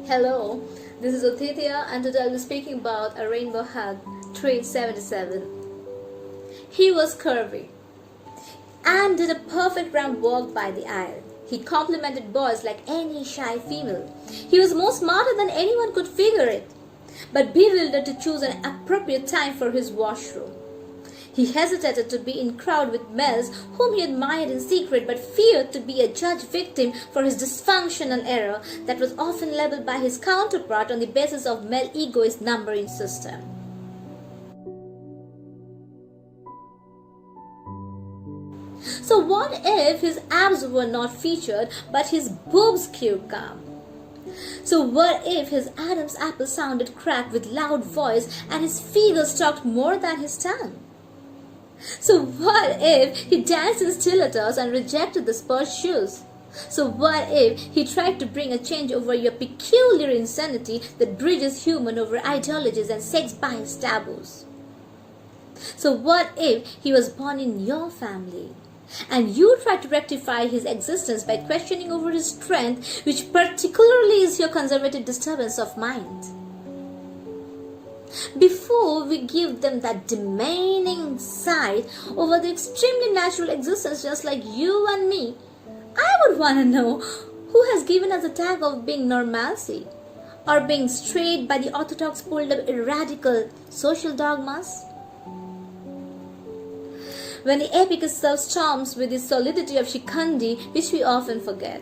Hello, this is Othithya and today I'll be speaking about a rainbow hug, trait 77. He was curvy and did a perfect round walk by the aisle. He complimented boys like any shy female. He was more smarter than anyone could figure it, but bewildered to choose an appropriate time for his washroom. He hesitated to be in crowd with males whom he admired in secret but feared to be a judged victim for his dysfunctional error that was often labeled by his counterpart on the basis of male egoist numbering system. So what if his abs were not featured but his boobs cued calm? So what if his Adam's apple sounded cracked with loud voice and his fingers talked more than his tongue? So what if he danced in stilettos and rejected the sport shoes? So what if he tried to bring a change over your peculiar insanity that bridges human over ideologies and sex-biased taboos? So what if he was born in your family and you tried to rectify his existence by questioning over his strength, which particularly is your conservative disturbance of mind? Before we give them that demeaning sight over the extremely natural existence just like you and me, I would want to know who has given us the tag of being normalcy or being straight by the orthodox pulled up radical social dogmas. When the epic self-storms with the solidity of Shikandi, which we often forget.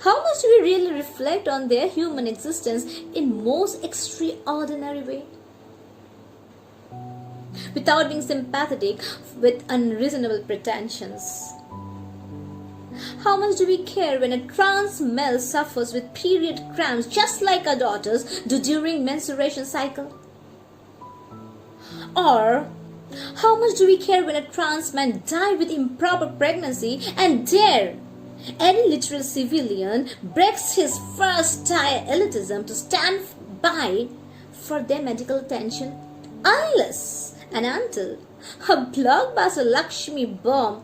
How much do we really reflect on their human existence in most extraordinary way? Without being sympathetic with unreasonable pretensions. How much do we care when a trans male suffers with period cramps just like our daughters do during menstruation cycle? Or how much do we care when a trans man dies with improper pregnancy and dare any literal civilian breaks his first tier elitism to stand by for their medical attention unless and until a blockbuster Lakshmi bomb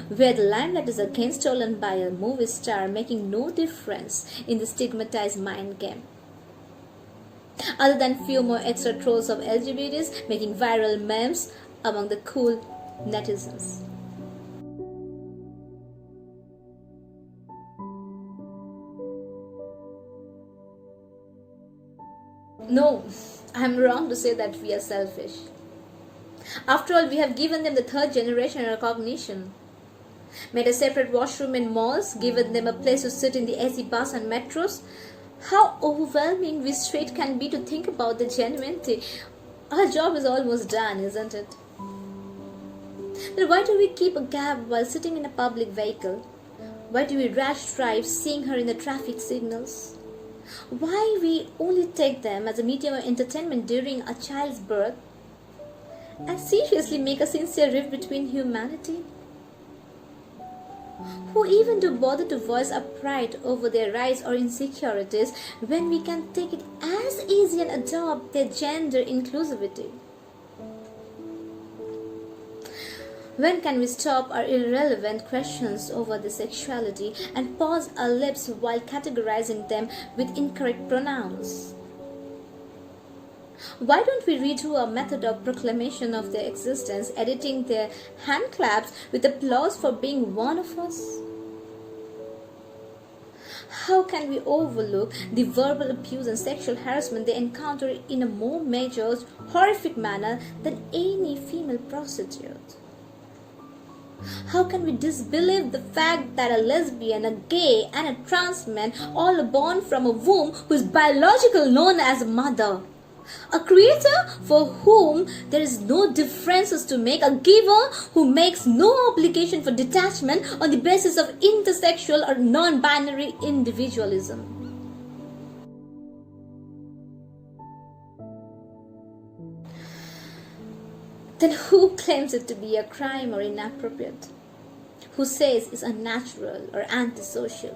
where the limelight is again stolen by a movie star making no difference in the stigmatized mind game. Other than few more extra trolls of LGBTs making viral memes among the cool netizens. No, I am wrong to say that we are selfish. After all, we have given them the third generation recognition. Made a separate washroom in malls, given them a place to sit in the AC bus and metros. How overwhelming we straight can be to think about the genuinity. Our job is almost done, isn't it? Then why do we keep a gap while sitting in a public vehicle? Why do we rash drive seeing her in the traffic signals? Why we only take them as a medium of entertainment during a child's birth? And seriously make a sincere rift between humanity? Who even do bother to voice our pride over their rights or insecurities when we can take it as easy and adopt their gender inclusivity? When can we stop our irrelevant questions over their sexuality and pause our lips while categorizing them with incorrect pronouns? Why don't we redo our method of proclamation of their existence, editing their hand claps with applause for being one of us? How can we overlook the verbal abuse and sexual harassment they encounter in a more measured, horrific manner than any female prostitute? How can we disbelieve the fact that a lesbian, a gay, and a trans man all are born from a womb who is biologically known as a mother? A creator for whom there is no differences to make, a giver who makes no obligation for detachment on the basis of intersexual or non-binary individualism. Then who claims it to be a crime or inappropriate? Who says it's unnatural or antisocial?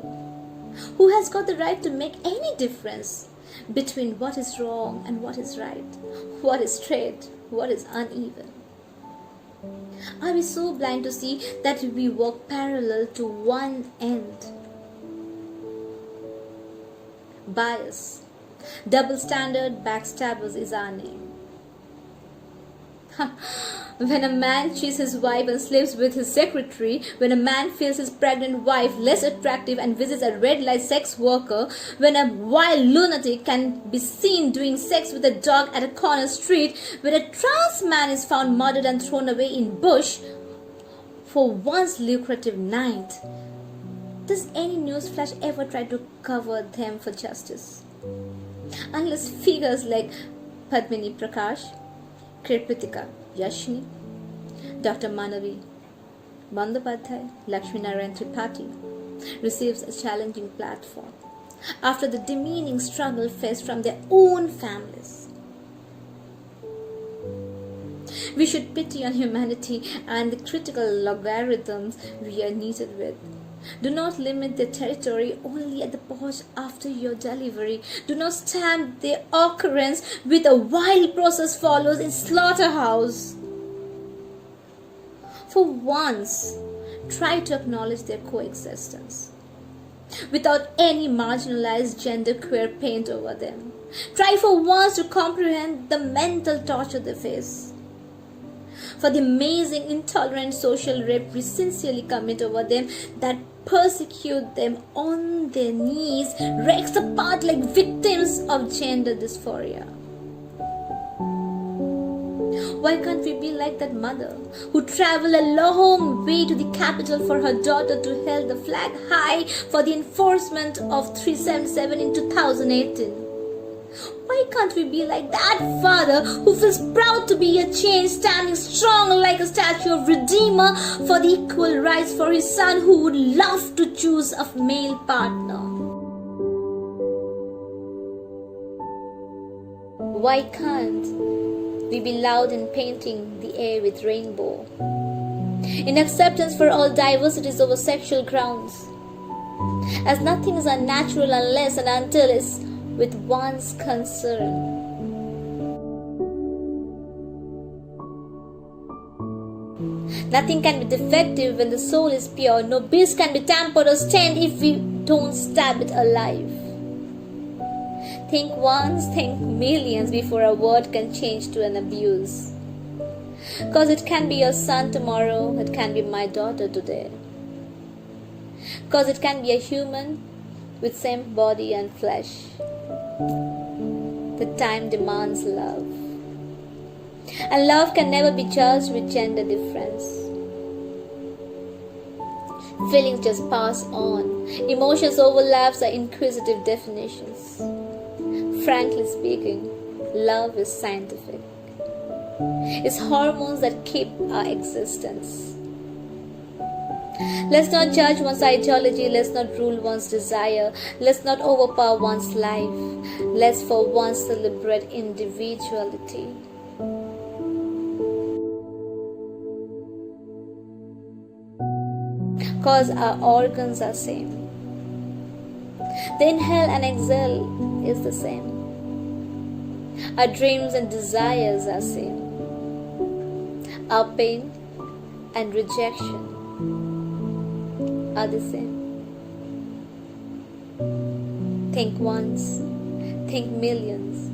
Who has got the right to make any difference between what is wrong and what is right, what is straight, what is uneven? Are we so blind to see that we walk parallel to one end? Bias, double standard, backstabbers is our name. When a man cheats his wife and sleeps with his secretary, when a man feels his pregnant wife less attractive and visits a red light sex worker, when a wild lunatic can be seen doing sex with a dog at a corner street, when a trans man is found murdered and thrown away in bush for one's lucrative night, does any newsflash ever try to cover them for justice? Unless figures like Padmini Prakash, Kritika Yashni, Dr. Manavi Bandyopadhyay, Lakshmi Narayan Tripathi receives a challenging platform after the demeaning struggle faced from their own families. We should pity on humanity and the critical logarithms we are knitted with. Do not limit their territory only at the pause after your delivery. Do not stamp their occurrence with a wild process follows in slaughterhouse. For once, try to acknowledge their coexistence without any marginalized genderqueer paint over them. Try for once to comprehend the mental torture they face. For the amazing intolerant social rape we sincerely commit over them, that persecute them on their knees, rakes apart like victims of gender dysphoria. Why can't we be like that mother who traveled a long way to the capital for her daughter to hold the flag high for the enforcement of 377 in 2018? Why can't we be like that father who feels proud to be a change, standing strong like a statue of Redeemer for the equal rights for his son who would love to choose a male partner? Why can't we be loud in painting the air with rainbow, in acceptance for all diversities over sexual grounds, as nothing is unnatural unless and until it's with one's concern? Nothing can be defective when the soul is pure. No beast can be tampered or stained if we don't stab it alive. Think once, think millions before a word can change to an abuse. Cause it can be your son tomorrow, it can be my daughter today. Cause it can be a human with same body and flesh. The time demands love. And love can never be judged with gender difference. Feelings just pass on. Emotions overlaps are inquisitive definitions. Frankly speaking, love is scientific. It's hormones that keep our existence. Let's not judge one's ideology, let's not rule one's desire, let's not overpower one's life. Let's for once celebrate individuality. Cause our organs are same. The inhale and exhale is the same. Our dreams and desires are same. Our pain and rejection are the same. Think once, think millions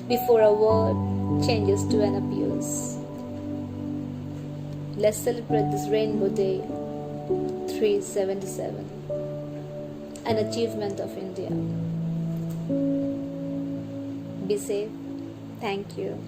before a word changes to an abuse. Let's celebrate this Rainbow Day 377, an achievement of India. Be safe. Thank you.